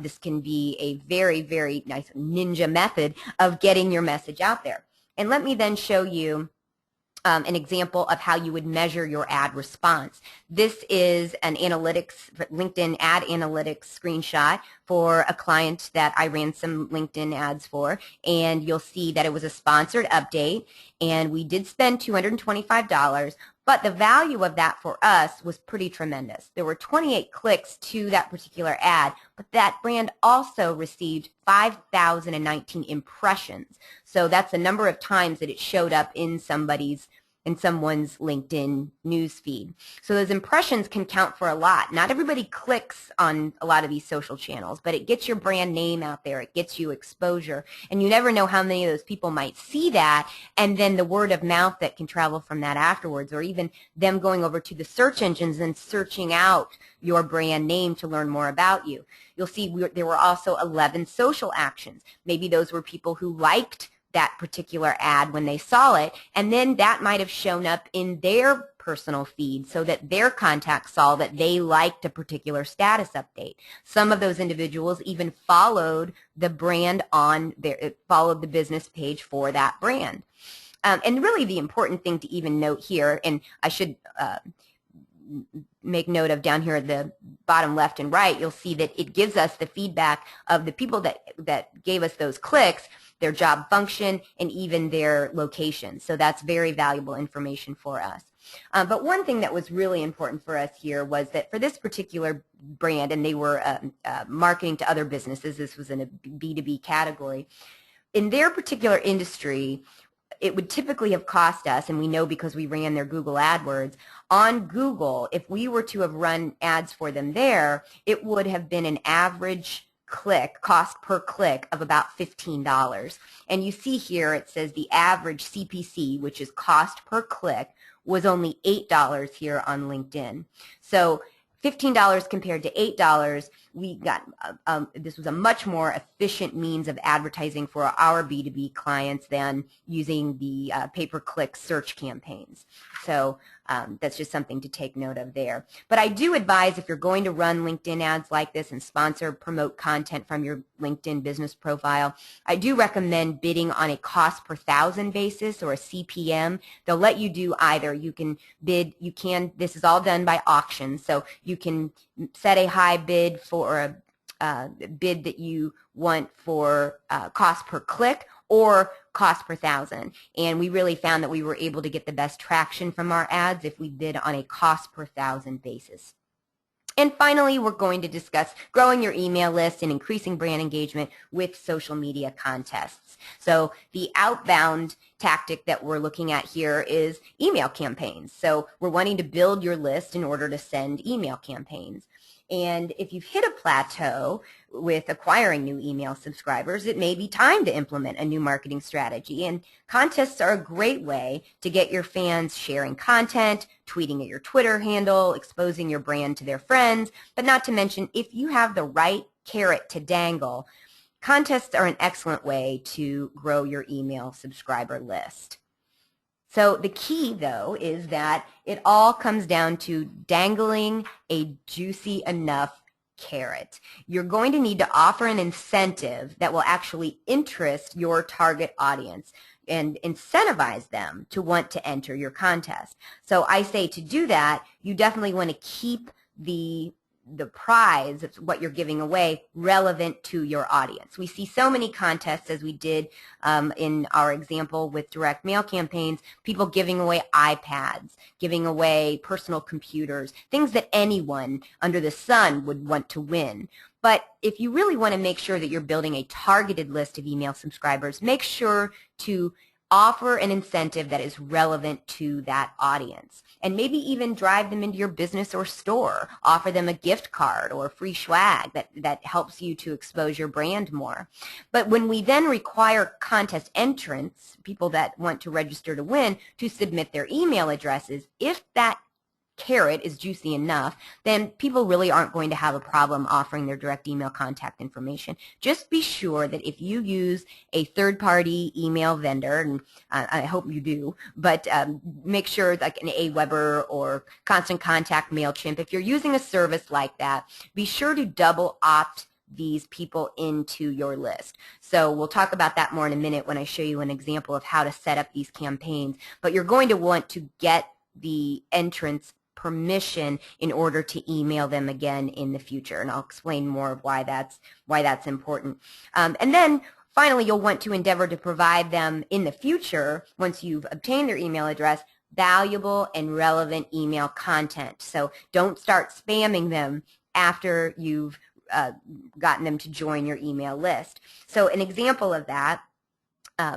Speaker 1: This can be a very, very nice ninja method of getting your message out there. And let me then show you an example of how you would measure your ad response. This is an analytics, LinkedIn ad analytics screenshot for a client that I ran some LinkedIn ads for, and you'll see that it was a sponsored update, and we did spend $225, but the value of that for us was pretty tremendous. There were 28 clicks to that particular ad, but that brand also received 5,019 impressions. So that's the number of times that it showed up in someone's LinkedIn newsfeed. So those impressions can count for a lot. Not everybody clicks on a lot of these social channels, but it gets your brand name out there. It gets you exposure. And you never know how many of those people might see that, and then the word of mouth that can travel from that afterwards, or even them going over to the search engines and searching out your brand name to learn more about you. You'll see there were also 11 social actions. Maybe those were people who liked that particular ad when they saw it, and then that might have shown up in their personal feed so that their contacts saw that they liked a particular status update. Some of those individuals even followed the brand followed the business page for that brand. And really the important thing to even note here, and I should make note of down here at the bottom left and right, you'll see that it gives us the feedback of the people that gave us those clicks, their job function, and even their location. So that's very valuable information for us. But one thing that was really important for us here was that for this particular brand, and they were marketing to other businesses, this was in a B2B category, in their particular industry, it would typically have cost us, and we know because we ran their Google AdWords, on Google, if we were to have run ads for them there, it would have been an average cost per click of about $15. And you see here it says the average CPC, which is cost per click, was only $8 here on LinkedIn. So $15 compared to $8, we got this was a much more efficient means of advertising for our B2B clients than using the pay-per-click search campaigns. So that's just something to take note of there. But I do advise, if you're going to run LinkedIn ads like this and promote content from your LinkedIn business profile, I do recommend bidding on a cost per thousand basis or a CPM. They'll let you do either. You can bid, this is all done by auction, so you can set a high bid for a bid that you want for cost per click or cost per thousand. And we really found that we were able to get the best traction from our ads if we bid on a cost per thousand basis. And finally, we're going to discuss growing your email list and increasing brand engagement with social media contests. So the outbound tactic that we're looking at here is email campaigns. So we're wanting to build your list in order to send email campaigns. And if you've hit a plateau with acquiring new email subscribers, it may be time to implement a new marketing strategy. And contests are a great way to get your fans sharing content, tweeting at your Twitter handle, exposing your brand to their friends. But not to mention, if you have the right carrot to dangle, contests are an excellent way to grow your email subscriber list. So the key, though, is that it all comes down to dangling a juicy enough carrot. You're going to need to offer an incentive that will actually interest your target audience and incentivize them to want to enter your contest. So I say, to do that, you definitely want to keep the prize, what you're giving away, relevant to your audience. We see so many contests, as we did in our example with direct mail campaigns, people giving away iPads, giving away personal computers, things that anyone under the sun would want to win. But if you really want to make sure that you're building a targeted list of email subscribers, make sure to offer an incentive that is relevant to that audience, and maybe even drive them into your business or store. Offer them a gift card or free swag that helps you to expose your brand more. But when we then require contest entrants, people that want to register to win, to submit their email addresses, if that carrot is juicy enough, then people really aren't going to have a problem offering their direct email contact information. Just be sure that if you use a third-party email vendor, and I hope you do, but make sure, like an Aweber or Constant Contact, MailChimp, if you're using a service like that, be sure to double opt these people into your list. So we'll talk about that more in a minute when I show you an example of how to set up these campaigns. But you're going to want to get the entrants permission in order to email them again in the future, and I'll explain more of why that's important. And then finally, you'll want to endeavor to provide them in the future, once you've obtained their email address, valuable and relevant email content. So don't start spamming them after you've gotten them to join your email list. So an example of that,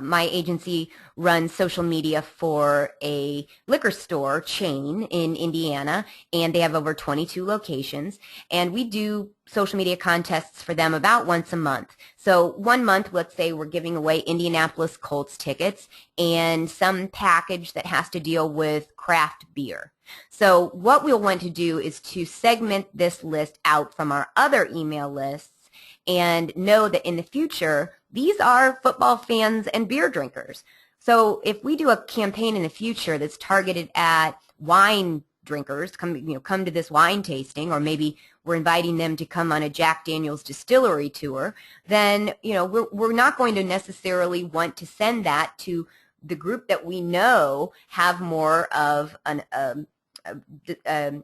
Speaker 1: my agency runs social media for a liquor store chain in Indiana, and they have over 22 locations, and we do social media contests for them about once a month. So one month, let's say we're giving away Indianapolis Colts tickets and some package that has to deal with craft beer. So what we'll want to do is to segment this list out from our other email lists and know that in the future, these are football fans and beer drinkers. So if we do a campaign in the future that's targeted at wine drinkers, come to this wine tasting, or maybe we're inviting them to come on a Jack Daniel's distillery tour, then we're not going to necessarily want to send that to the group that we know have more of an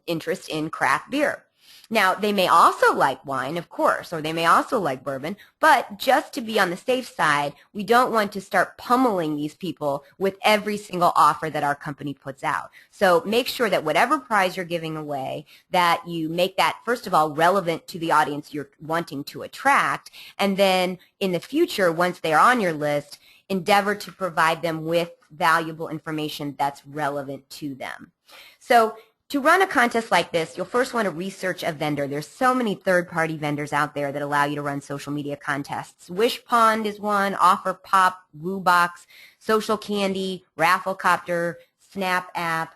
Speaker 1: interest in craft beer. Now, they may also like wine, of course, or they may also like bourbon, but just to be on the safe side, we don't want to start pummeling these people with every single offer that our company puts out. So make sure that whatever prize you're giving away, that you make that, first of all, relevant to the audience you're wanting to attract, and then in the future, once they're on your list, endeavor to provide them with valuable information that's relevant to them. So to run a contest like this, you'll first want to research a vendor. There's so many third-party vendors out there that allow you to run social media contests. Wishpond is one, OfferPop, WooBox, Social Candy, Rafflecopter, Snap App,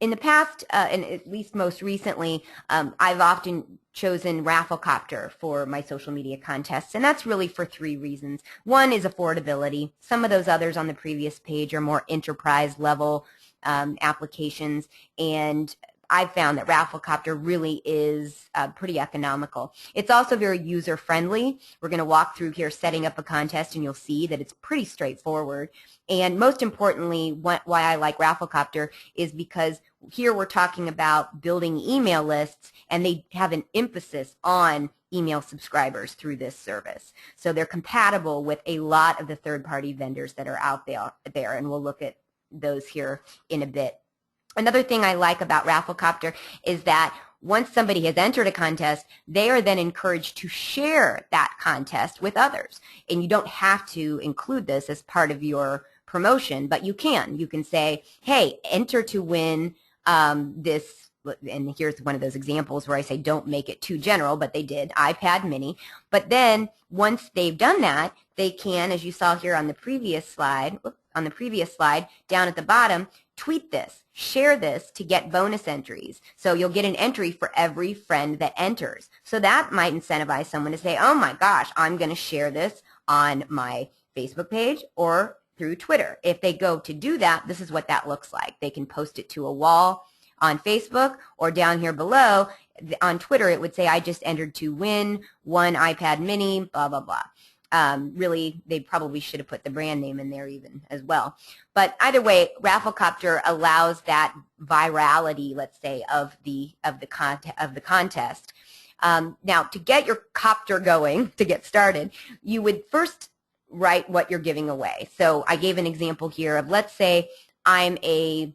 Speaker 1: In the past, and at least most recently, I've often chosen Rafflecopter for my social media contests, and that's really for 3 reasons. One is affordability. Some of those others on the previous page are more enterprise level applications, and I've found that Rafflecopter really is pretty economical. It's also very user-friendly. We're going to walk through here setting up a contest, and you'll see that it's pretty straightforward. And most importantly, why I like Rafflecopter is because here we're talking about building email lists, and they have an emphasis on email subscribers through this service. So they're compatible with a lot of the third-party vendors that are out there, and we'll look at those here in a bit. Another thing I like about Rafflecopter is that once somebody has entered a contest, they are then encouraged to share that contest with others. And you don't have to include this as part of your promotion, but you can. You can say, hey, enter to win this, and here's one of those examples where I say don't make it too general, but they did, iPad mini. But then once they've done that, they can, as you saw here on the previous slide, down at the bottom, tweet this, share this to get bonus entries. So you'll get an entry for every friend that enters. So that might incentivize someone to say, oh my gosh, I'm going to share this on my Facebook page or through Twitter. If they go to do that, this is what that looks like. They can post it to a wall on Facebook, or down here below on Twitter, it would say, I just entered to win 1 iPad mini, blah, blah, blah. Really, they probably should have put the brand name in there even as well. But either way, Rafflecopter allows that virality, let's say, of the contest. Now, to get your copter going, to get started, you would first write what you're giving away. So I gave an example here of, let's say I'm a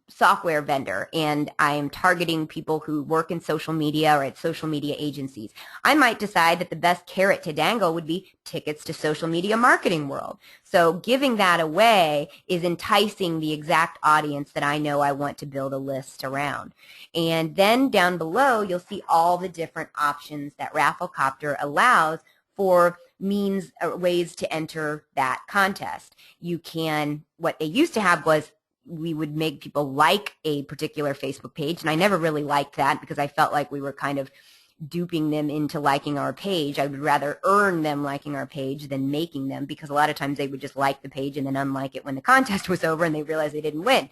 Speaker 1: software vendor and I am targeting people who work in social media or at social media agencies. I might decide that the best carrot to dangle would be tickets to Social Media Marketing World. So giving that away is enticing the exact audience that I know I want to build a list around. And then down below, you'll see all the different options that Rafflecopter allows for means or ways to enter that contest. You can, what they used to have was we would make people like a particular Facebook page, and I never really liked that because I felt like we were kind of duping them into liking our page. I would rather earn them liking our page than making them, because a lot of times they would just like the page and then unlike it when the contest was over and they realized they didn't win.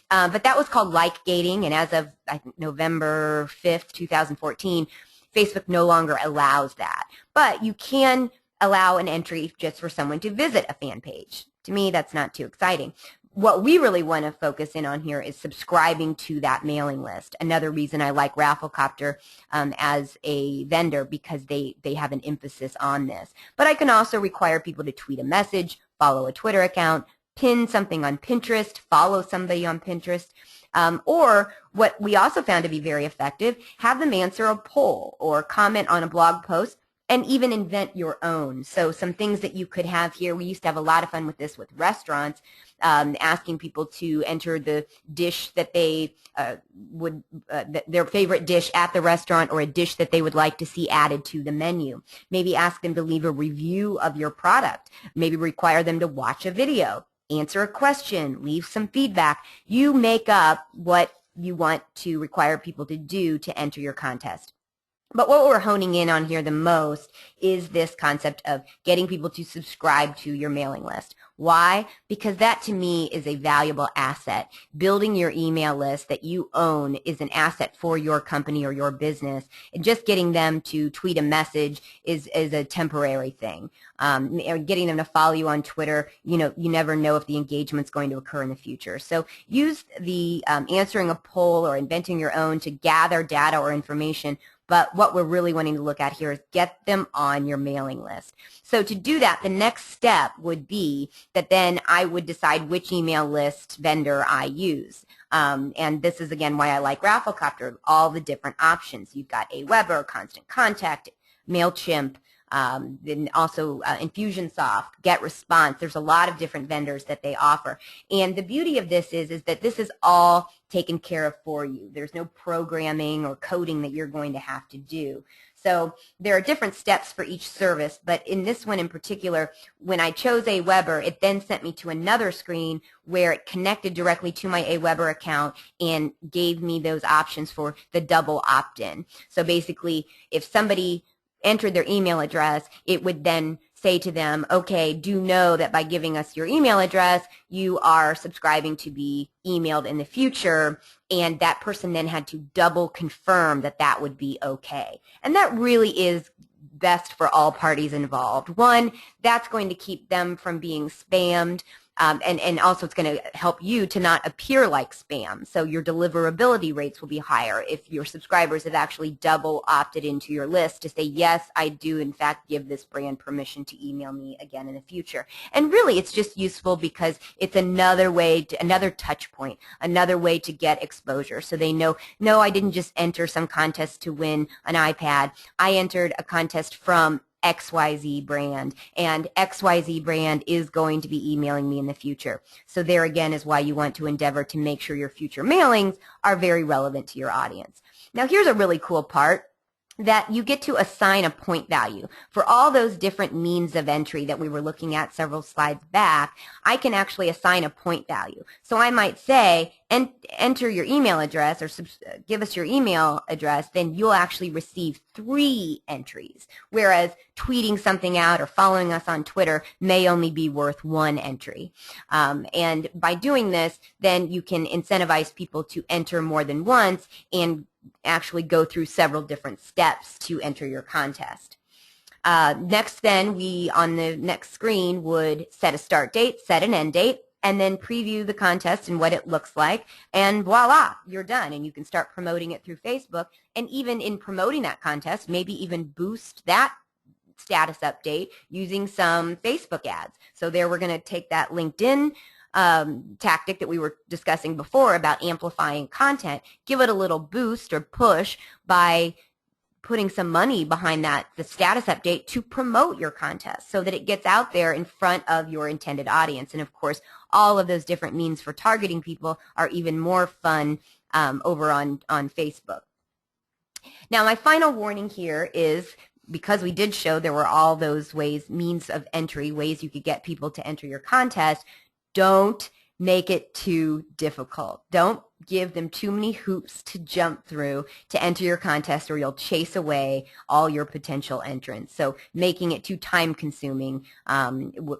Speaker 1: But that was called like gating, and as of I think November 5th, 2014, Facebook no longer allows that. But you can allow an entry just for someone to visit a fan page. To me, that's not too exciting. What we really want to focus in on here is subscribing to that mailing list. Another reason I like Rafflecopter as a vendor, because they have an emphasis on this. But I can also require people to tweet a message, follow a Twitter account, pin something on Pinterest, follow somebody on Pinterest, or what we also found to be very effective, have them answer a poll or comment on a blog post, and even invent your own. So some things that you could have here, we used to have a lot of fun with this with restaurants, asking people to enter the dish that they their favorite dish at the restaurant, or a dish that they would like to see added to the menu. Maybe ask them to leave a review of your product. Maybe require them to watch a video, answer a question, leave some feedback. You make up what you want to require people to do to enter your contest. But what we're honing in on here the most is this concept of getting people to subscribe to your mailing list. Why? Because that to me is a valuable asset. Building your email list that you own is an asset for your company or your business. And just getting them to tweet a message is a temporary thing. Getting them to follow you on Twitter, you never know if the engagement's going to occur in the future. So use the answering a poll or inventing your own to gather data or information. But what we're really wanting to look at here is get them on your mailing list. So to do that, the next step would be that then I would decide which email list vendor I use. And this is, again, why I like Rafflecopter, all the different options. You've got Aweber, Constant Contact, MailChimp, then also Infusionsoft, GetResponse. There's a lot of different vendors that they offer. And the beauty of this is that this is all taken care of for you. There's no programming or coding that you're going to have to do. So there are different steps for each service, but in this one in particular, when I chose AWeber, it then sent me to another screen where it connected directly to my AWeber account and gave me those options for the double opt-in. So basically, if somebody entered their email address, it would then say to them, okay, do know that by giving us your email address, you are subscribing to be emailed in the future, and that person then had to double confirm that that would be okay. And that really is best for all parties involved. One, that's going to keep them from being spammed. And also it's going to help you to not appear like spam. So your deliverability rates will be higher if your subscribers have actually double opted into your list to say, yes, I do in fact give this brand permission to email me again in the future. And really it's just useful because it's another way, another touch point, another way to get exposure. So they know, no, I didn't just enter some contest to win an iPad. I entered a contest from XYZ brand, and XYZ brand is going to be emailing me in the future. So there again is why you want to endeavor to make sure your future mailings are very relevant to your audience. Now here's a really cool part, that you get to assign a point value. For all those different means of entry that we were looking at several slides back, I can actually assign a point value. So I might say, enter your email address or give us your email address, then you'll actually receive 3 entries, whereas tweeting something out or following us on Twitter may only be worth 1 entry. And by doing this, then you can incentivize people to enter more than once and actually go through several different steps to enter your contest. Next then, we on the next screen would set a start date, set an end date, and then preview the contest and what it looks like, and voila, you're done. And you can start promoting it through Facebook, and even in promoting that contest, maybe even boost that status update using some Facebook ads. So there we're going to take that LinkedIn tactic that we were discussing before about amplifying content, give it a little boost or push by putting some money behind the status update to promote your contest so that it gets out there in front of your intended audience. And of course, all of those different means for targeting people are even more fun over on Facebook. Now, my final warning here is, because we did show there were all those ways, means of entry, ways you could get people to enter your contest, don't make it too difficult. Don't give them too many hoops to jump through to enter your contest, or you'll chase away all your potential entrants. So making it too time-consuming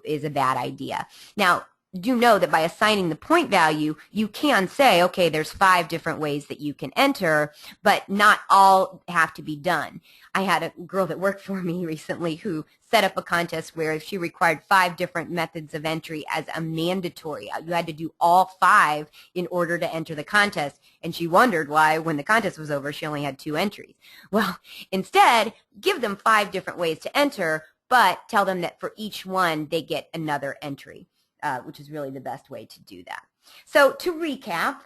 Speaker 1: is a bad idea. Now, do know that by assigning the point value, you can say, okay, there's 5 different ways that you can enter, but not all have to be done. I had a girl that worked for me recently who set up a contest where she required 5 different methods of entry as a mandatory. You had to do all 5 in order to enter the contest, and she wondered why, when the contest was over, she only had 2 entries. Well, instead, give them 5 different ways to enter, but tell them that for each one, they get another entry. Which is really the best way to do that. So to recap,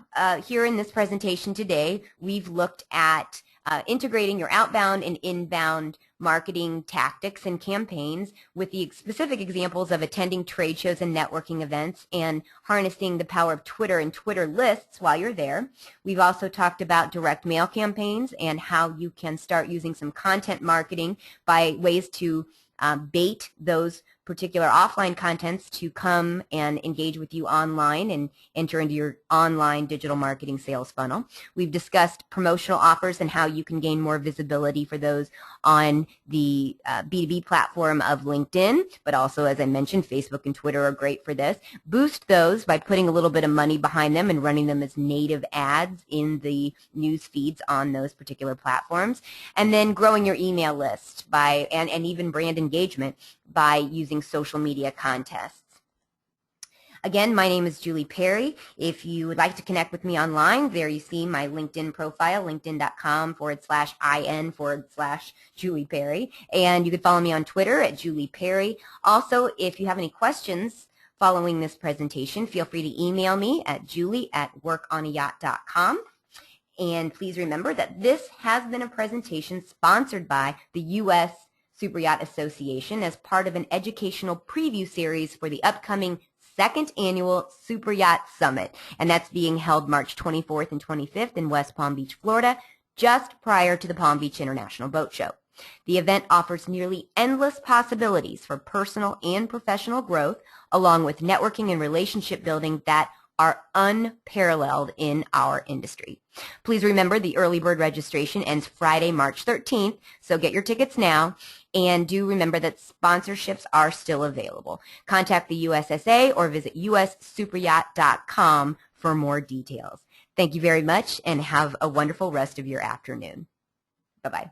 Speaker 1: here in this presentation today, we've looked at integrating your outbound and inbound marketing tactics and campaigns with the specific examples of attending trade shows and networking events and harnessing the power of Twitter and Twitter lists while you're there. We've also talked about direct mail campaigns and how you can start using some content marketing by ways to bait those particular offline contents to come and engage with you online and enter into your online digital marketing sales funnel. We've discussed promotional offers and how you can gain more visibility for those on the B2B platform of LinkedIn, but also, as I mentioned, Facebook and Twitter are great for this. Boost those by putting a little bit of money behind them and running them as native ads in the news feeds on those particular platforms. And then growing your email list by and even brand engagement by using social media contests. Again, my name is Julie Perry. If you would like to connect with me online, there you see my LinkedIn profile, linkedin.com/in/Julie Perry. And you can follow me on Twitter at Julie Perry. Also, if you have any questions following this presentation, feel free to email me at julie@workonayacht.com. And please remember that this has been a presentation sponsored by the US Superyacht Association as part of an educational preview series for the upcoming 2nd Annual Superyacht Summit. And that's being held March 24th and 25th in West Palm Beach, Florida, just prior to the Palm Beach International Boat Show. The event offers nearly endless possibilities for personal and professional growth, along with networking and relationship building that are unparalleled in our industry. Please remember the early bird registration ends Friday, March 13th, so get your tickets now. And do remember that sponsorships are still available. Contact the USSA or visit ussuperyacht.com for more details. Thank you very much and have a wonderful rest of your afternoon. Bye-bye.